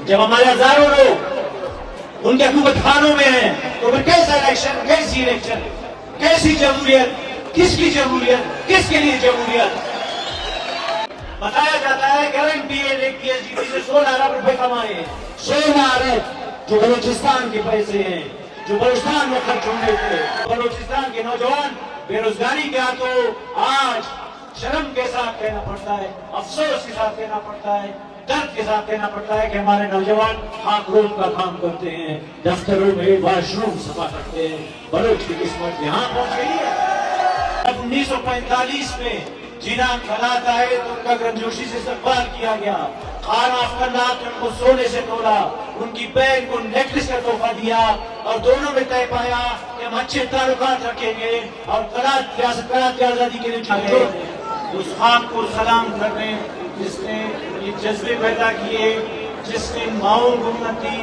جب ہمارے ہزاروں لوگ ان کے حکومت خانوں میں ہیں تو پھر کیسا الیکشن، کیسی الیکشن، کیسی جمہوریت، کس کی جمہوریت، کس کے لیے جمہوریت؟ بتایا جاتا ہے گارنٹی ہے ایک پی ایچ ڈی سے 16 ارب روپے کمائے ہیں، 16 ارب جو بلوچستان کے پیسے ہیں، جو بلوچستان میں خرچ ہونے تھے۔ بلوچستان کے نوجوان بے روزگاری کے ہاتھوں آج شرم کے ساتھ کہنا پڑتا ہے، افسوس کے ساتھ کہنا پڑتا ہے، درد کے ساتھ کہنا پڑتا ہے کہ ہمارے نوجوان خاک روم کا کام کرتے ہیں، دفتروں میں واش روم صفا کرتے ہیں۔ بلوچ کی قسمت یہاں پہنچ گئی ہے۔ 1945 میں جنہاں انقلاب آئے تو ان کا گرمجوشی سے استقبال کیا گیا، خان افغانات نے ان کو سونے سے تولا، ان کی بہن کو نیکلس کا تحفہ دیا اور دونوں میں طے پایا کہ ہم اچھے تعلقات رکھیں گے اور ریاست قرات کی آزادی کے لیے جھگڑیں گے۔ اس خان کو سلام کرنے جس نے یہ جذبے پیدا کیے، جس نے ماؤں کو ہمت دی،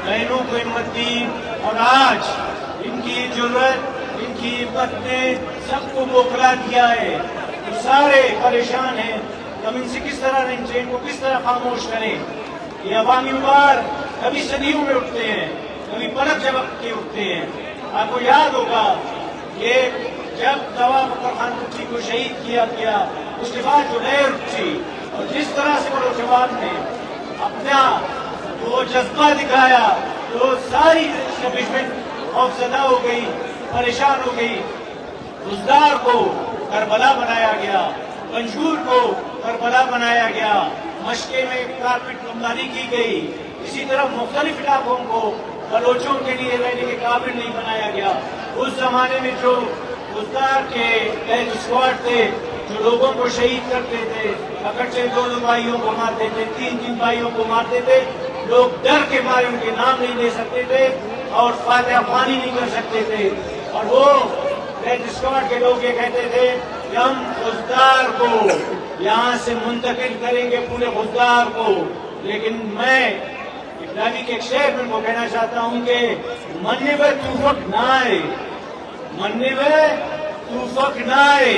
بہنوں کو ہمت دی، اور آج ان کی جرأت، ان کی ہمت نے سب کو بوکھلا دیا ہے۔ وہ سارے پریشان ہیں، ہم ان سے کس طرح ان کو کس طرح خاموش کریں۔ یہ عوامی ابھار کبھی صدیوں میں اٹھتے ہیں، کبھی پلک جھپک کے اٹھتے ہیں۔ آپ کو یاد ہوگا کہ جب نواب اکبر خان بگٹی کو شہید کیا گیا، اس کے بعد جو لہر اٹھی اور جس طرح سے وہ نوجوان نے اپنا وہ جذبہ دکھایا تو ساری اسٹیبلشمنٹ خوفزدہ ہو گئی، پریشان ہو گئی۔ بزدار کو کربلا بنایا گیا، پنجگور کو کربلا بنایا گیا، مشقے میں کارپیٹ بمباری کی گئی۔ اسی طرح مختلف علاقوں کو بلوچوں کے لیے رہنے کے قابل نہیں بنایا گیا۔ اس زمانے میں جو بزدار کے ایک اسکواڈ تھے جو لوگوں کو شہید کرتے تھے، اکٹھے 2 بھائیوں کو مارتے تھے، 3 بھائیوں کو مارتے تھے، لوگ ڈر کے مارے ان کے نام نہیں لے سکتے تھے اور فاتحہ خوانی نہیں کر سکتے تھے، اور وہ ریڈ اسکواڈ کے لوگ یہ کہتے تھے کہ ہم بزدار کو یہاں سے منتقل کریں گے، پورے بزدار کو۔ لیکن میں ابراہیمی کے ایک شعر میں کو کہنا چاہتا ہوں کہ مننے میں توفق نہ آئے، مننے میں توفق نہ آئے،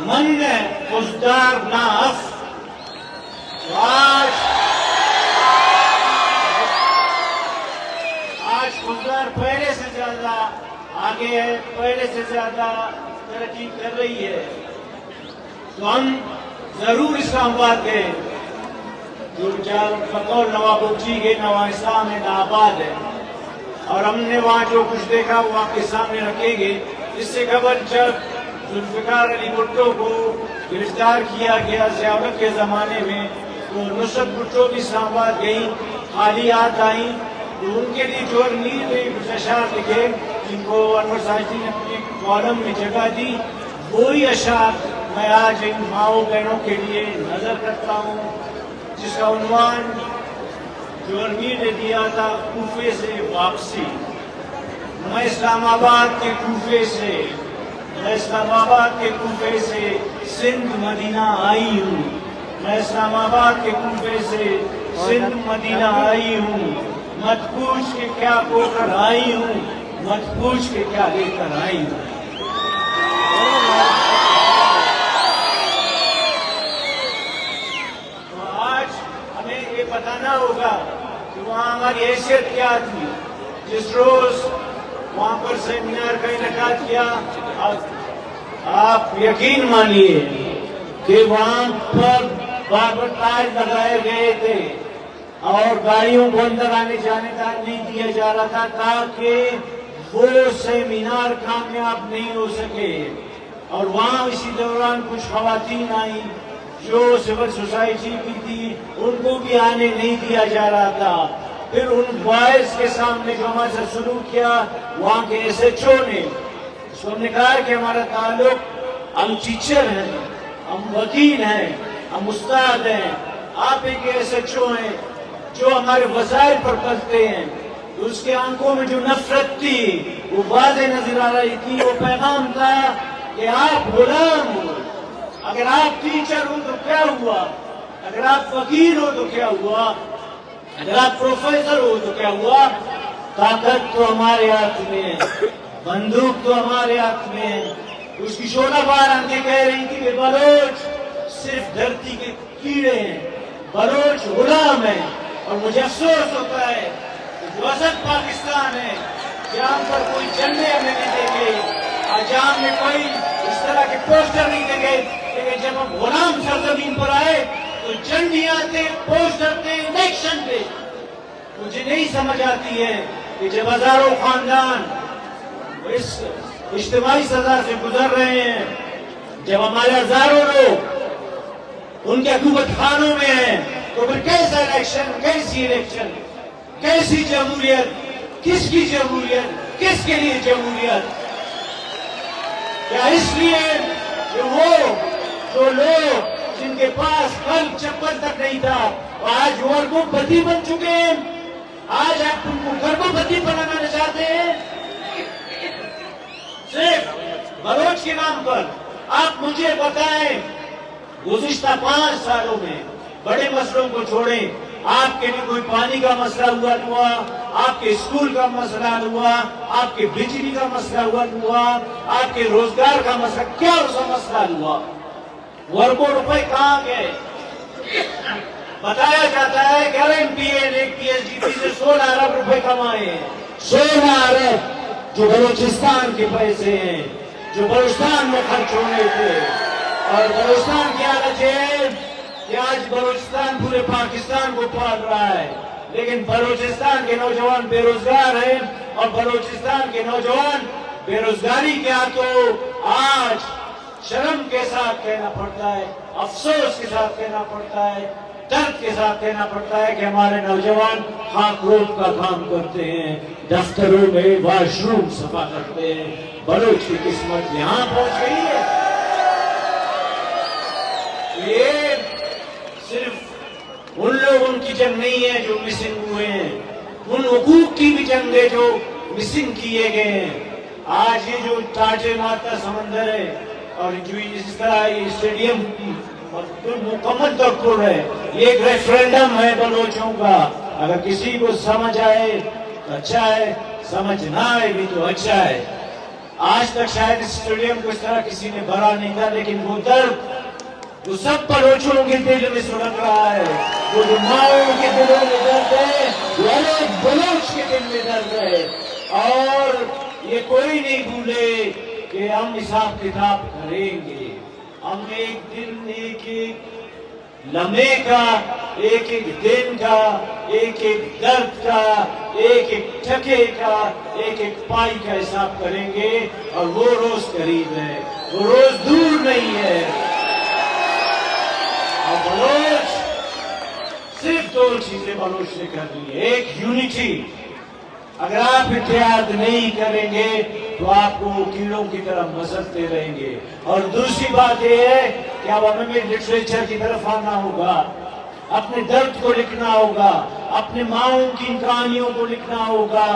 من بزدار نہ اف۔ آج بزدار پہلے سے زیادہ آگے ہے، پہلے سے زیادہ ترقی کر رہی ہے، تو ہم ضرور اسلام آباد گئے، جو بقول نواب بگٹی کے نواں اسلام ہے، آباد ہے، اور ہم نے وہاں جو کچھ دیکھا وہ آپ کے سامنے رکھیں گے۔ اس سے قبل جب ذوالفقار علی بھٹو کو گرفتار کیا گیا ضیاءالحق کے زمانے میں، تو نصرت بھٹو بھی اسلام آباد گئی، خالی ہاتھ آئیں، تو ان کے لیے جو امیر نے کچھ اشعار لکھے جن کو انور ساجدی نے اپنے کالم میں جگہ دی، وہی اشعار میں آج ان ماؤں بہنوں کے لیے نظر کرتا ہوں، جس کا عنوان جو امیر نے دیا تھا کوفے سے واپسی۔ میں اسلام آباد کے کوفے سے، میں اسلام آباد کے کوفے سے سندھ مدینہ آئی ہوں، میں اسلام آباد کے کوفے سے سندھ مدینہ آئی ہوں، مت پوچھ کے کیا ہو کر آئی ہوں، مت پوچھ کے کیا لے کر آئی ہوں۔ تو آج ہمیں یہ بتانا ہوگا کہ وہاں ہماری حیثیت کیا تھی۔ جس روز وہاں پر سیمینار کا انعقاد کیا، آپ یقین مانیے کہ وہاں پر بار تاج لگائے گئے تھے اور گاڑیوں کو اندر آنے جانے نہیں دیا جا رہا تھا تاکہ وہ سیمینار کامیاب نہیں ہو سکے۔ اور وہاں اسی دوران کچھ خواتین آئیں جو سول سوسائٹی کی تھی، ان کو بھی آنے نہیں دیا جا رہا تھا۔ پھر ان بوائز کے سامنے جو ہمارے ساتھ سلوک کیا، وہاں کے ایس ایچ او نے اس کو نے کہا کہ ہمارا تعلق، ہم ٹیچر ہیں، ہم وکیل ہیں، ہم استاد ہیں، آپ ایک ایس ایچ او ہیں جو ہمارے وسائل پر پلتے ہیں۔ اس کے آنکھوں میں جو نفرت تھی وہ واضح نظر آ رہی تھی۔ وہ پیغام تھا کہ آپ غلام ہو، اگر آپ ٹیچر ہو تو کیا ہوا، اگر آپ وکیل ہو تو کیا ہوا، اگر آپ پروفیسر ہو تو کیا ہوا، طاقت تو ہمارے ہاتھ میں ہے، بندوق تو ہمارے ہاتھ میں ہے۔ اس کی شعلہ بار آنکھیں کہہ رہی تھی کہ بلوچ صرف دھرتی کے کیڑے ہیں، بلوچ غلام ہیں، اور مجھے افسوس ہوتا ہے کہ جو اصل پاکستان ہے جہاں پر کوئی جھنڈے ہمیں نہیں دیں گے اور جہاں میں کوئی اس طرح کے پوسٹر نہیں دیں گے، لیکن جب ہم غلام سرزمین پر آئے تو جھنڈیاں تھے، پوسٹر تھے، الیکشن تھے. مجھے نہیں سمجھ آتی ہے کہ جب ہزاروں خاندان اس اجتماعی سزا سے گزر رہے ہیں، جب ہمارے ہزاروں لوگ ان کے حکومت خانوں میں ہیں، تو پھر کیسا الیکشن، کیسی الیکشن، کیسی جمہوریت، کس کی جمہوریت، کس کے لیے جمہوریت؟ کیا اس لیے کہ وہ جو لوگ جن کے پاس کل چپل تک نہیں تھا آج وہ اربوں-پتی بن چکے ہیں، آج آپ ان کو کروڑپتی بنانا چاہتے ہیں صرف بلوچ کے نام پر؟ آپ مجھے بتائیں گزشتہ 5 سالوں میں بڑے مسئلوں کو چھوڑیں، آپ کے لیے کوئی پانی کا مسئلہ ہوا ہوا، آپ کے اسکول کا مسئلہ ہوا، آپ کے بجلی کا مسئلہ ہوا، آپ کے روزگار کا مسئلہ، کیا اس کا مسئلہ ہوا؟ وہ اربوں روپے کہاں گئے؟ بتایا جاتا ہے کہ ہر ایم پی اے نے پی ایس ڈی پی سے 16 ارب روپے کمائے ہیں، 16 ارب جو بلوچستان کے پیسے ہیں، جو بلوچستان میں خرچ ہونے تھے. اور بلوچستان کی حالت ہے کہ آج بلوچستان پورے پاکستان کو پال رہا ہے، لیکن بلوچستان کے نوجوان بے روزگار ہیں، اور بلوچستان کے نوجوان بے روزگاری کے ہاتھوں آج شرم کے ساتھ کہنا پڑتا ہے، افسوس کے ساتھ کہنا پڑتا ہے، درد کے ساتھ کہنا پڑتا ہے کہ ہمارے نوجوان خاک روب کا کام کرتے ہیں، دفتروں میں واش روم صفا کرتے ہیں. بلوچ کی قسمت یہاں پہنچ گئی ہے. یہ صرف ان لوگوں کی جنگ نہیں ہے جو مسنگ ہوئے ہیں، ان حقوق کی بھی جنگ ہے جو مسنگ کیے گئے ہیں. آج یہ جو ٹاٹے مارتا سمندر ہے اور جو اس طرح یہ اسٹیڈیم مکمل طور پر ہے، یہ ایک ریفرینڈم ہے بلوچوں کا. اگر کسی کو سمجھ آئے تو اچھا ہے، سمجھ نہ آئے بھی تو اچھا ہے. آج تک شاید اس اسٹیڈیم کو اس طرح کسی نے بھرا نہیں تھا، لیکن وہ درد وہ سب بلوچوں کے دل میں سلگ رہا ہے. وہ جو ماؤں کے دلوں میں درد ہے وہ ایک بلوچ کے دل میں درد ہے. اور یہ کوئی نہیں بھولے کہ ہم حساب کتاب کریں گے. ہم ایک دن ایک لمحے کا، ایک دن کا، ایک درد کا، ایک ٹکے کا، ایک پائی کا حساب کریں گے. اور وہ روز قریب ہے، وہ روز دور نہیں ہے. اور بلوچ صرف 2 چیزیں بلوچ نے کر دی. ایک یونٹی، اگر آپ اتحاد نہیں کریں گے تو آپ کو کیڑوں کی طرح مزلتے رہیں گے. اور دوسری بات یہ ہے کہ اب ہمیں لٹریچر کی طرف آنا ہوگا، اپنے درد کو لکھنا ہوگا، اپنے ماؤں کی کہانیوں کو لکھنا ہوگا.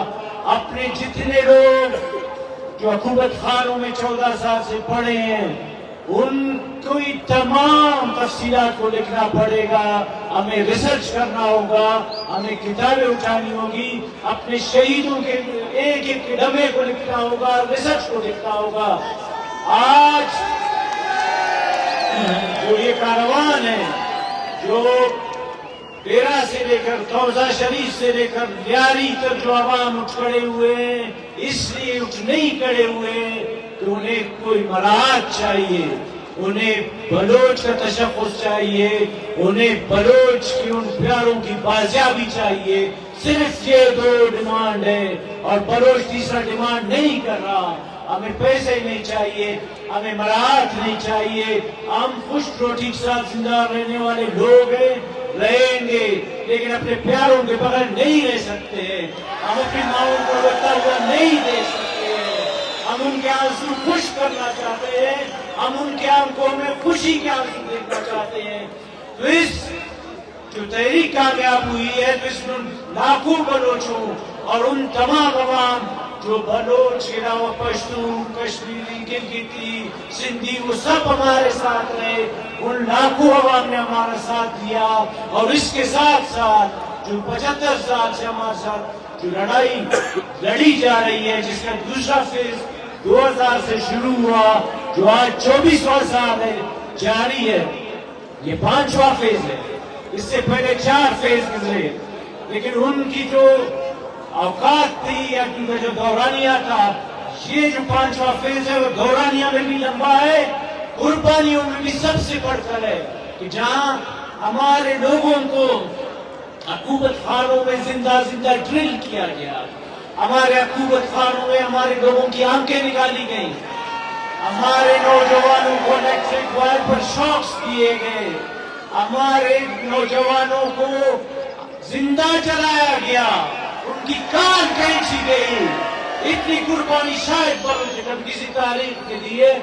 اپنے جتنے لوگ جو حکومت خانوں میں 14 سال سے پڑے ہیں ان کی تمام تفصیلات کو لکھنا پڑے گا. ہمیں ریسرچ کرنا ہوگا، ہمیں کتابیں اٹھانی ہوگی، اپنے شہیدوں کے ایک ایک لمحے کو لکھنا ہوگا، ریسرچ کو لکھنا ہوگا. آج جو یہ کاروان ہے جو ڈیرہ سے لے کر توزہ شریف سے لے کر لیاری تک جو عوام اٹھ کھڑے ہوئے ہیں، اس لیے اٹھ نہیں کھڑے ہوئے کہ انہیں کوئی مراحت چاہیے، انہیں بلوچ کا تشخص چاہیے، انہیں بلوچ کی ان پیاروں کی بازیابی چاہیے. صرف یہ 2 ڈیمانڈ ہے. اور بلوچ تیسرا ڈیمانڈ نہیں کر رہا. ہمیں پیسے نہیں چاہیے، ہمیں مراحت نہیں چاہیے. ہم خوش روٹی کے ساتھ زندہ رہنے والے لوگ ہیں، رہیں گے، لیکن اپنے پیاروں کے بغیر نہیں رہ سکتے ہیں. ہم اپنی ماؤں کو بچتا ہوا نہیں دے سکتے ہیں. ہم ان کے آنسو خوش کرنا چاہتے ہیں، ہم ان کے آنکھوں میں خوشی کے آنسو دیکھنا چاہتے ہیں. تو اس جو تحریک کامیاب ہوئی ہے تو اس میں لاکھوں بلوچوں اور ان تمام عوام جو بلوچ کے علاوہ پشتون، کشمیری، گلگتی، سندھی وہ سب ہمارے ساتھ رہے. ان لاکھوں عوام نے ہمارا ساتھ دیا. اور اس کے ساتھ ساتھ جو 75 سال سے ہمارے ساتھ جو لڑائی لڑی جا رہی ہے، جس کا دوسرا فیز 2000 سے شروع ہوا، جو آج 24واں سال ہے، جاری ہے. یہ 5واں فیز ہے. اس سے پہلے 4 فیز گزرے. لیکن ان کی جو اوقات تھی یا ان کا جو دورانیہ تھا، یہ جو 5واں فیز ہے وہ دورانیہ میں بھی لمبا ہے، قربانیوں میں بھی سب سے بڑھ کر ہے، کہ جہاں ہمارے لوگوں کو عقوبت خانوں میں زندہ زندہ ڈرل کیا گیا، ہمارے عقوبت خانوں میں ہمارے لوگوں کی آنکھیں نکالی گئیں، ہمارے نوجوانوں کو الیکٹرک وائر پر شاکس دیے گئے، ہمارے نوجوانوں کو زندہ جلایا گیا، ان کی کان کھینچی گئی۔ اتنی قربانی شاید بلوچ کبھی کسی تاریخ کے لیے،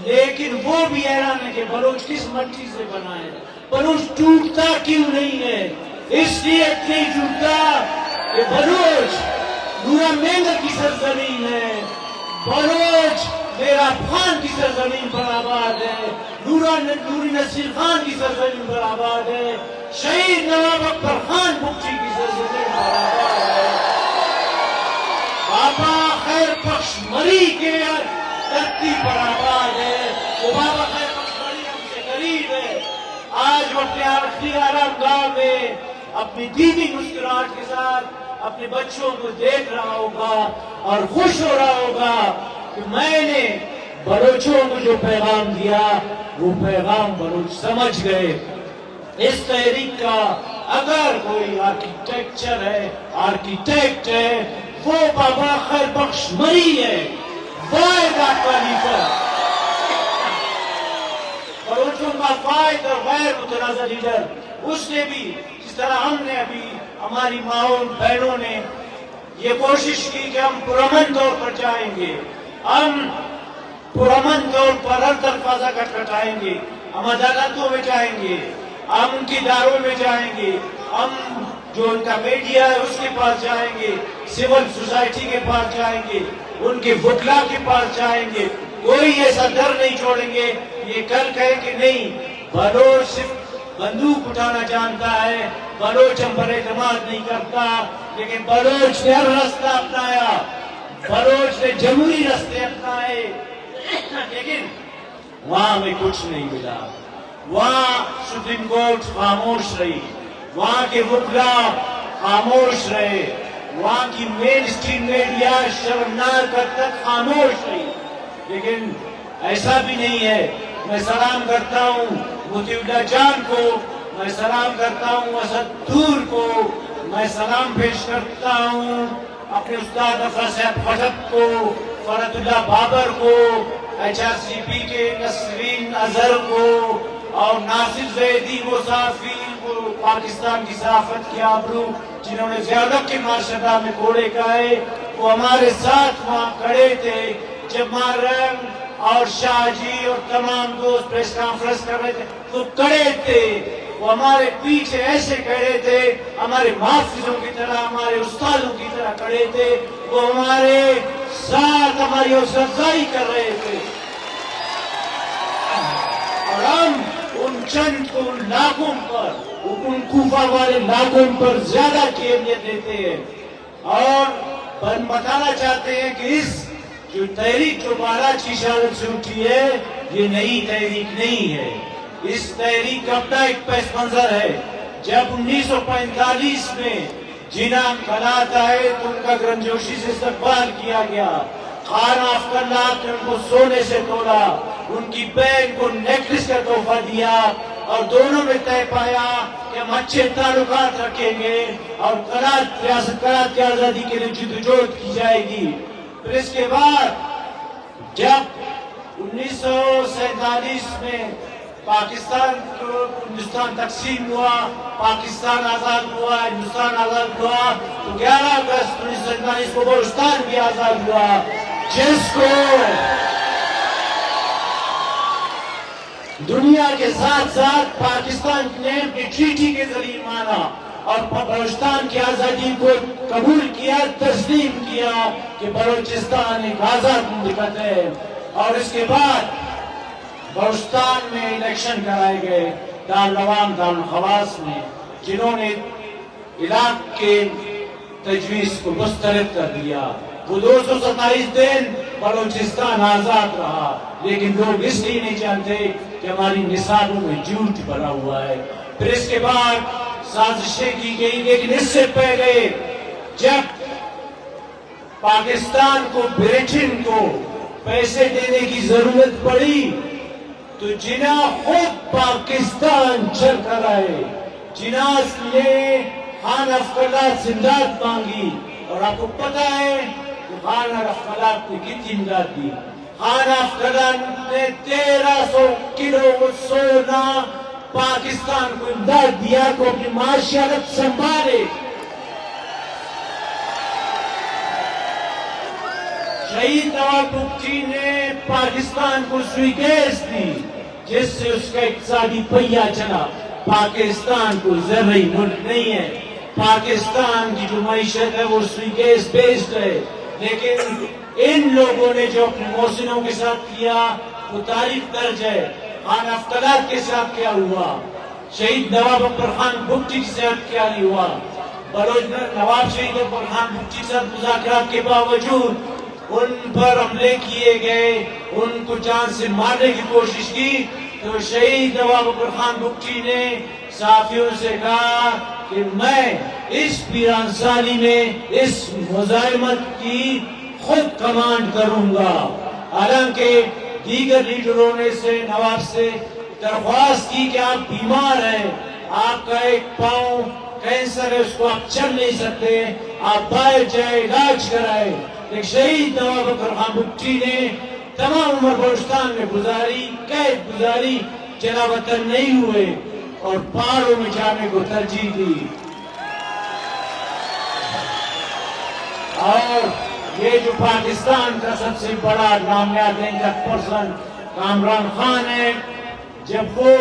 لیکن وہ بھی حیران ہے کہ بلوچ کس مٹی سے بنا ہے، بلوچ ٹوٹتا کیوں نہیں ہے؟ اس لیے نہیں ٹوٹتا کہ بلوچ نورا مینگر کی سرزمین ہے، بلوچ میرا خان کی سرزمین پر آباد ہے، نوری نصیر خان کی سرزمین پر آباد ہے، شہید نواب اکبر خان بگٹی کی سرزمین پر آباد ہے، بابا خیر بخش مری کے دھرتی پر آباد ہے، وہ بابا خیر بخش مری ہم سے قریب ہے۔ آج وہ اپنے آخری آرام گاہ میں اپنی دیدی مسکراہٹ کے ساتھ اپنے بچوں کو دیکھ رہا ہوگا اور خوش ہو رہا ہوگا کہ میں نے بلوچوں کو جو پیغام دیا وہ پیغام بلوچ سمجھ گئے۔ اس تحریک کا اگر کوئی آرکیٹیکچر ہے، آرکیٹیکٹ ہے، وہ بابا خیر بخش مری ہے، واحد اقوالی پر بلوچوں کا واحد اور غیر متنازع لیڈر۔ اس نے بھی جس طرح ہم نے ابھی ہماری ماؤں بہنوں نے یہ کوشش کی کہ ہم پرامن طور پر جائیں گے، ہم پرامن طور پر ہر دروازہ کھٹکھٹائیں گے، ہم عدالتوں میں جائیں گے، ہم ان کی داروں میں جائیں گے، ہم جو ان کا میڈیا ہے اس کے پاس جائیں گے، سول سوسائٹی کے پاس جائیں گے، ان کے وکلا کے پاس جائیں گے، کوئی ایسا در نہیں چھوڑیں گے یہ کل کہے کہ نہیں بلوچ صرف بندوق اٹھانا جانتا ہے، بلوچ ہم پر اعتماد نہیں کرتا، لیکن بلوچ نے ہر راستہ اپنایا، بلوچ نے جمہوری راستے اپنائے، لیکن وہاں ہمیں کچھ نہیں ملا۔ وہاں سپریم کورٹ خاموش رہی، وہاں کے وکلا خاموش رہے، وہاں کی مین اسٹریم میڈیا شرمناک حد تک خاموش رہی، لیکن ایسا بھی نہیں ہے۔ میں سلام کرتا ہوں مفتی اللہ جان کو، میں سلام کرتا ہوں اسد دور کو، میں سلام پیش کرتا ہوں اپنے استاد افضل صاحب خٹک کو، فرحت اللہ بابر کو، HRCP کے نسرین اظہر کو، اور ناصر زیدی وہ صحافی وہ پاکستان کی صحافت کے آبرو جنہوں نے ضیاء الحق کے مارشدہ میں کوڑے کھائے، وہ ہمارے ساتھ وہاں کھڑے تھے جب محرم اور شاہ جی اور تمام دوست پریس کانفرنس کر رہے تھے، وہ کھڑے تھے، وہ ہمارے پیچھے ایسے کھڑے تھے، ہمارے محافظوں کی طرح، ہمارے استادوں کی طرح کھڑے تھے، وہ ہمارے ساتھ ہماری حوصلہ افزائی کر رہے تھے، اور ہم ان چند کو ان لاکھوں پر، ان کوفہ والے لاکھوں پر زیادہ کی اہمیت دیتے ہیں، اور بتانا چاہتے ہیں کہ اس جو تحریک جو باراج کی شہادت سے اٹھی ہے یہ نئی تحریک نہیں ہے، اس تحریک کا اپنا ایک پس منظر ہے۔ جب 1945 میں جناح انقلاب آئے تو ان کا گرمجوشی سے استقبال کیا گیا، خان افضل اللہ نے ان کو سونے سے تولا، ان کی بہن کو نیکلس کا تحفہ دیا، اور دونوں میں طے پایا کہ ہم اچھے تعلقات رکھیں گے اور ریاست قرات کی آزادی کے لیے جدوجہد کی جائے گی۔ پھر اس کے بعد جب 1947 میں ہندوستان تقسیم ہوا، پاکستان آزاد ہوا، ہندوستان آزاد ہوا، تو 11 اگست 1947 کو بلوچستان بھی آزاد ہوا، جس کو دنیا کے ساتھ ساتھ پاکستان نے اپنی ٹریٹی کے ذریعے مانا اور بلوچستان کی آزادی کو قبول کیا، تسلیم کیا کہ بلوچستان ایک آزاد مملکت ہے۔ اور اس کے بعد بلوچستان میں الیکشن کرائے گئے دارالعوام دارالخواص میں، جنہوں نے علاق کے تجویز کو مسترد کر دیا۔ وہ 227 دن بلوچستان آزاد رہا، لیکن لوگ اس لیے نہیں جانتے کہ ہماری نصابوں میں جھوٹ بھرا ہوا ہے۔ پھر اس کے بعد سازشیں کی گئی، لیکن اس سے پہلے جب پاکستان کو برٹن کو پیسے دینے کی ضرورت پڑی تو جناح خود پاکستان چل کر آئے، جناح نے خان افقلات سے امداد مانگی، اور آپ کو پتا ہے کہ خان افقلات نے کتنی امداد دی؟ خان افقلات نے 1300 کلو سونا پاکستان کو امداد دیا کو اپنی معاشیات سنبھالے۔ شہید نواب بگٹی نے پاکستان کو سوئی گیس دی جس سے اس کا اقتصادی پہیہ چلا۔ پاکستان کو زرعی ملک نہیں ہے، پاکستان کی جو معیشت ہے وہ سوئی گیس بیسڈ ہے، لیکن ان لوگوں نے جو اپنے محسنوں کے ساتھ کیا وہ تاریخ درج ہے۔ خان افقلات کے ساتھ کیا ہوا، شہید نواب اکبر خان بگٹی کے ساتھ کیا نہیں ہوا، بلوچ نواب شہید اکبر خان بگٹی کے ساتھ مذاکرات کے باوجود ان پر حملے کیے گئے، ان کو جان سے مارنے کی کوشش کی، تو شہید نواب اکبر خان بگٹی نے صحافیوں سے کہا کہ میں اس پیران سالی میں اس مزاحمت کی خود کمانڈ کروں گا۔ حالانکہ دیگر لیڈروں نے سے نواب سے درخواست کی کہ آپ بیمار ہیں، آپ کا ایک پاؤں کینسر ہے، اس کو آپ چل نہیں سکتے، آپ باہر جائیں علاج کرائیں، لیکن شہید نواب اکبر خان بگٹی نے تمام عمر بلوچستان میں گزاری، قید گزاری، چلا وطن نہیں ہوئے اور پہاڑوں میں جانے کو ترجیح دی۔ اور یہ جو پاکستان کا سب سے بڑا نامیات پرسن کامران خان ہے، جب وہ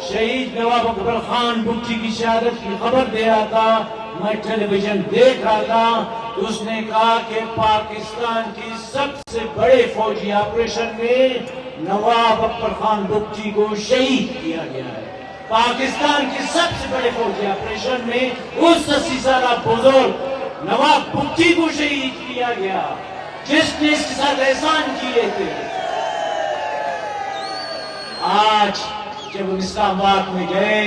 شہید نواب اکبر خان بگٹی کی شہادت کی خبر دے رہا تھا، میں ٹیلی ویژن دیکھ رہا تھا، تو اس نے کہا کہ پاکستان کی سب سے بڑے فوجی آپریشن میں نواب اکبر خان بگٹی کو شہید کیا گیا ہے۔ پاکستان کی سب سے بڑے فوجی آپریشن میں اس 80 سالہ بزرگ نواب بگٹی کو شہید کیا گیا جس نے اس کے ساتھ احسان کیے تھے۔ آج جب ہم اسلام آباد میں گئے،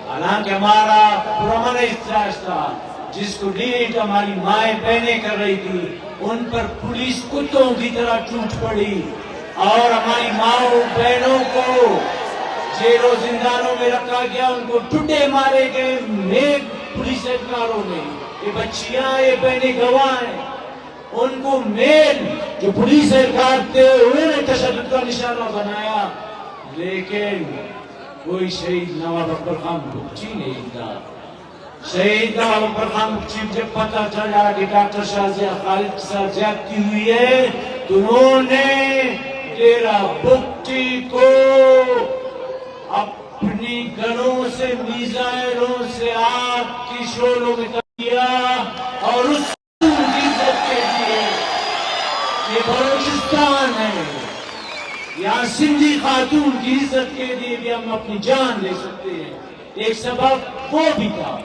حالانکہ ہمارا پرامن احتجاج تھا جس کو لیڈ ہماری مائیں بہنیں کر رہی تھی، ان پر پولیس کتوں کی طرح ٹوٹ پڑی اور ہماری ماؤں بہنوں کو جیلوں زندانوں میں رکھا گیا، ان کو ٹڈے مارے گئے نیک پولیس اہلکاروں نے۔ یہ بچیاں، یہ بہنیں گواہ ہیں، ان کو میل جو پولیس اہلکار تھے انہوں نے تشدد کا نشانہ بنایا، لیکن کوئی شہید نواب اکبر خان بگٹی نہیں تھا۔ شہید نواب اکبر خان بگٹی جب پتہ چلا کہ ڈاکٹر شاہزیہ خالد کے ساتھ زیادتی ہوئی ہے تو انہوں نے ڈیرہ بگٹی کو اپنی گنوں سے، میزائلوں سے آگ کی شعلوں میں دیا اور اس کی عزت کے لیے یہ بلوچستان ہے، یہاں سندھی خاتون کی عزت کے لیے بھی ہم اپنی جان لے سکتے ہیں۔ ایک سبب وہ بھی تھا،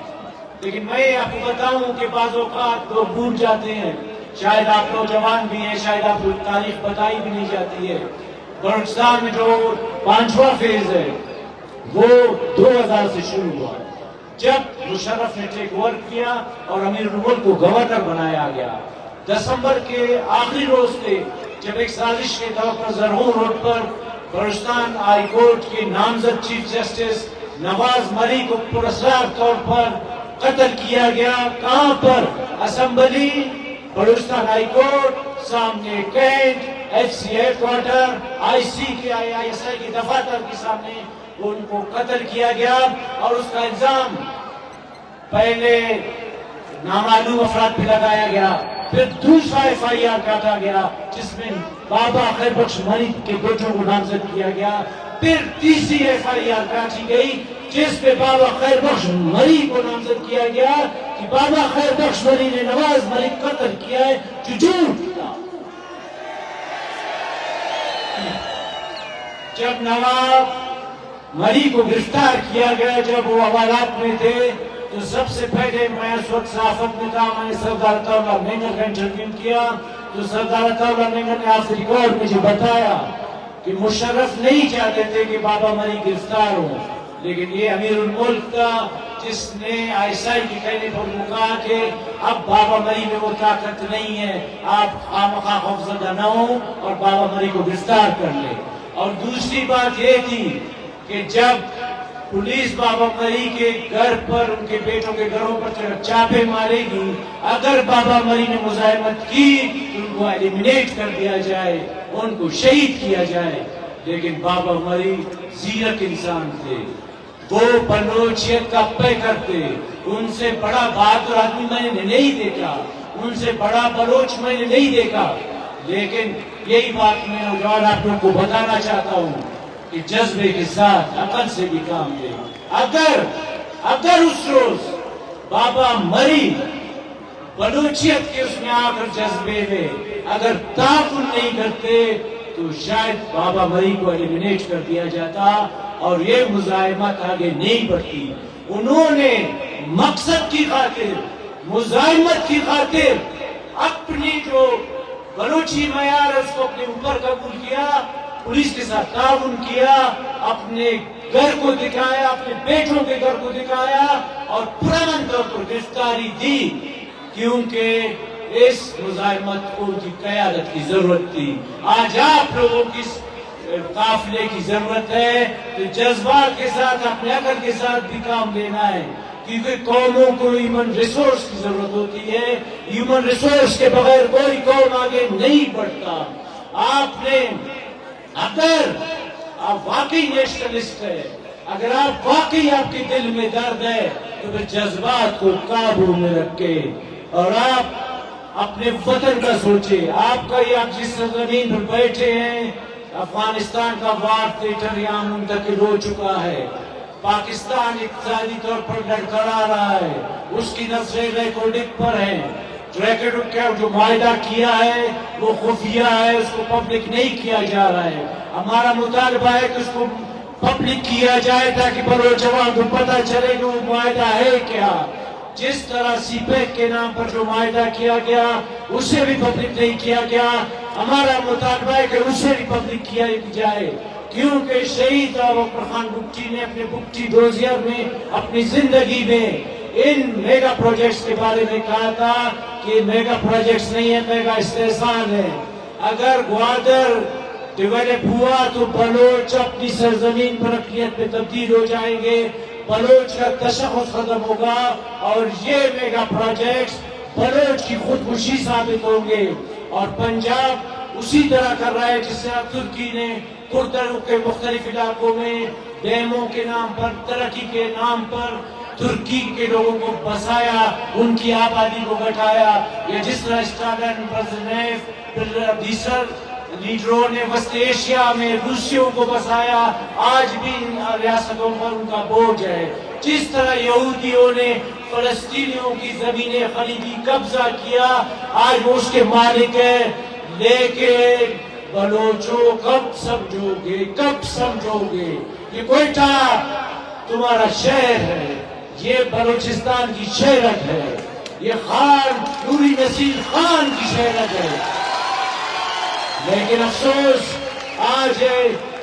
لیکن میں آپ کو بتاؤں کہ بعض اوقات لوگ بھول جاتے ہیں، شاید آپ نوجوان بھی ہیں، شاید آپ کو تاریخ بتائی بھی نہیں جاتی ہے۔ بلوچستان میں جو 5واں فیز ہے وہ 2000 سے شروع ہوا، جب مشرف نے ٹیک اوور کیا اور امیر الملک کو گورنر بنایا گیا۔ دسمبر کے آخری روز تھے جب ایک سازش کے طور پر زرغون روڈ پر بلوچستان ہائی کورٹ کے نامزد چیف جسٹس نواز مری کو پراسرار طور پر قتل کیا گیا۔ کہاں پر؟ اسمبلی، بلوچستان ہائی کورٹ، سامنے cantt, F C headquarter, آئی سی کے ISI کے دفاتر کے سامنے ان کو قتل کیا گیا، اور اس کا الزام پہلے نامعلوم افراد پہ لگایا گیا، پھر دوسرا FIR کاٹا گیا جس میں بابا خیر بخش مری کے بیٹوں کو نامزد کیا گیا، پھر تیسری FIR کاٹی گئی جس پہ بابا خیر بخش مری کو نامزد کیا گیا کہ بابا خیر بخش مری نے نواز مری قتل کیا ہے، جو جھوٹ تھا۔ جب نواب مری کو گرفتار کیا گیا، جب وہ حوالات میں تھے، تو سب سے پہلے میں اس وقت صحافت میں تھا، میں نے سردار عطاءاللہ مینگر کا انٹرویو کیا، تو سردار عطاءاللہ مینگر نے آف ریکارڈ مجھے بتایا کہ مشرف نہیں چاہتے تھے کہ بابا مری گرفتار ہوں، لیکن یہ امیر الملک تھا جس نے آئی کے کہنے پر وہ کہا کہ اب بابا مری میں وہ طاقت نہیں ہے، آپ خامخواہ خوفزدہ نہ ہوں اور بابا مری کو گرفتار کر لیں۔ اور دوسری بات یہ تھی کہ جب پولیس بابا مری کے گھر پر، ان کے بیٹوں کے گھروں پر چھاپے مارے گی، اگر بابا مری نے مزاحمت کی تو ان کو ایلیمینیٹ کر دیا جائے، ان کو شہید کیا جائے۔ لیکن بابا مری زیرک انسان تھے، وہ بلوچیت کا پے کرتے، ان سے بڑا بہادر آدمی میں نے نہیں دیکھا، ان سے بڑا بلوچ میں نے نہیں دیکھا۔ لیکن یہی بات میں نوجوان آپ لوگ کو بتانا چاہتا ہوں کہ جذبے کے ساتھ عقل سے بھی کام لے۔ اگر اس روز بابا مری بلوچیت کے اس میں آ کر جذبے میں اگر تعاون نہیں کرتے تو شاید بابا مری کو ایلیمینیٹ کر دیا جاتا اور یہ مزاحمت آگے نہیں بڑھتی۔ انہوں نے مقصد کی خاطر، مزاحمت کی خاطر اپنی جو بلوچی معیار ہے اس کو اپنے اوپر قبول کیا، پولیس کے ساتھ تعاون کیا، اپنے گھر کو دکھایا، اپنے بیٹوں کے گھر کو دکھایا اور پرامن طور پر گرفتاری دی، کیونکہ اس مزاحمت کو کی قیادت کی ضرورت تھی۔ آج آپ لوگوں کی قافلے کی ضرورت ہے تو جذبات کے ساتھ، اپنے عقل کے ساتھ بھی کام لینا ہے، کیونکہ قوموں کو ہیومن ریسورس کی ضرورت ہوتی ہے۔ ہیومن ریسورس کے بغیر کوئی قوم آگے نہیں بڑھتا۔ آپ نے، اگر آپ واقعی نیشنلسٹ ہے، اگر آپ واقعی آپ کے دل میں درد ہے تو پھر جذبات کو قابو میں رکھے اور آپ اپنے وطن کا سوچے۔ آپ کا یہ، آپ جس زمین پر بیٹھے ہیں، افغانستان کا وار تھیٹر یہاں منتقل ہو چکا ہے، پاکستان اقتصادی طور پر لڑکھڑا رہا ہے، اس کی نظریں ریکارڈنگ پر ہیں۔ ریکارڈنگ کا جو معاہدہ کیا ہے وہ خفیہ ہے، اس کو پبلک نہیں کیا جا رہا ہے۔ ہمارا مطالبہ ہے کہ اس کو پبلک کیا جائے تاکہ بلوچ عوام کو پتہ چلے کہ وہ معاہدہ ہے کیا۔ جس طرح سی پیک کے نام پر جو معاہدہ کیا گیا اسے بھی پبلک نہیں کیا گیا، ہمارا مطالبہ ہے کہ اسے بھی پبلک کیا جائے، کیونکہ شہید ابوبکر خان بگٹی نے اپنے بگٹی ڈوزیر میں اپنی زندگی میں ان میگا پروجیکٹس کے بارے میں کہا تھا کہ میگا پروجیکٹس نہیں ہے، میگا استحصال ہے۔ اگر گوادر ڈیولپ ہوا تو بلوچ اپنی سرزمین پر اقلیت میں تبدیل ہو جائیں گے، بلوچ کا تشخص ختم ہوگا اور یہ میگا پروجیکٹس بلوچ کی خودکشی ثابت ہوں گے۔ اور پنجاب اسی طرح کر رہا ہے جس طرح ترکی نے کردوں کے مختلف علاقوں میں ڈیموں کے نام پر، ترقی کے نام پر ترکی کے لوگوں کو بسایا، ان کی آبادی کو گھٹایا، یا جس طرح اسٹالن، برزنیف، دیسر لیڈروں نے وسط ایشیا میں روسیوں کو بسایا، آج بھی ان ریاستوں پر ان کا بوجھ ہے۔ جس طرح یہودیوں نے فلسطینیوں کی زمینیں خلیجی قبضہ کیا، آج وہ اس کے مالک ہے، لیکن بلوچوں کب سمجھو گے، کب سمجھو گے؟ یہ کوئٹہ تمہارا شہر ہے، یہ بلوچستان کی شہرت ہے، یہ خان نوری نصیر خان کی شہرت ہے، لیکن افسوس آج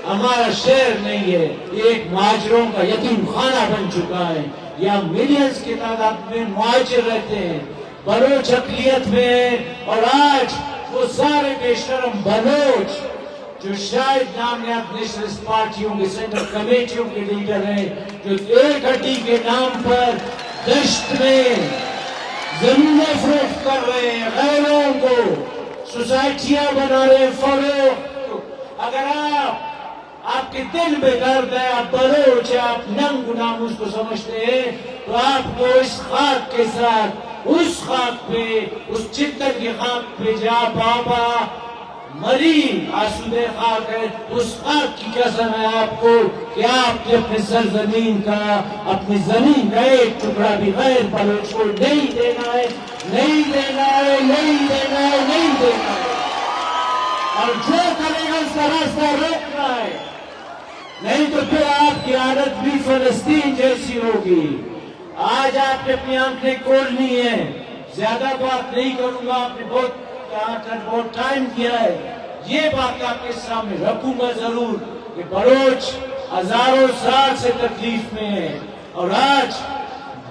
ہمارا شہر نہیں ہے، یہ ایک مہاجروں کا یتیم خانہ بن چکا ہے۔ یہاں ملینز کی تعداد میں مہاجر رہتے ہیں، بلوچ اقلیت میں ہیں، اور آج وہ سارے بے شرم بلوچ جو شاید نام نہاد نیشنلسٹ پارٹیوں کے سینٹرل کمیٹیوں کے لیڈر ہیں، جو ایک ہڈی کے نام پر دشت میں زمینیں فروخت کر رہے ہیں، غیروں کو سوسائٹیاں بنا رہے ہیں، فروخت۔ اگر آپ کے دل میں درد ہے، آپ بلوچ ہے، آپ ننگ ناموس کو سمجھتے ہیں، تو آپ کو اس خاک کے ساتھ، اس خاک پہ، اس چتر کی خاک پہ جا بابا مری آسودہ خاک ہے، اس خاک کی قسم ہے آپ کو کہ آپ نے اپنے سرزمین کا، اپنی زمین کا ایک ٹکڑا بھی غیر بلوچ کو نہیں دینا ہے، نہیں دینا ہے، نہیں دینا ہے، نہیں دینا ہے، اور جو کرے گا اس کا راستہ روکنا ہے، نہیں تو پھر آپ کی حالت بھی فلسطین جیسی ہوگی۔ آج آپ نے اپنی آنکھیں کھولنی ہے، زیادہ بات نہیں کروں گا، آپ نے بہت ٹائم کیا ہے، یہ بات آپ کے سامنے رکھوں گا ضرور کہ بلوچ ہزاروں سال سے تکلیف میں ہے، اور آج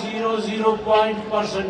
0.0%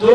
2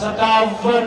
57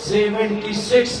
76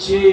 6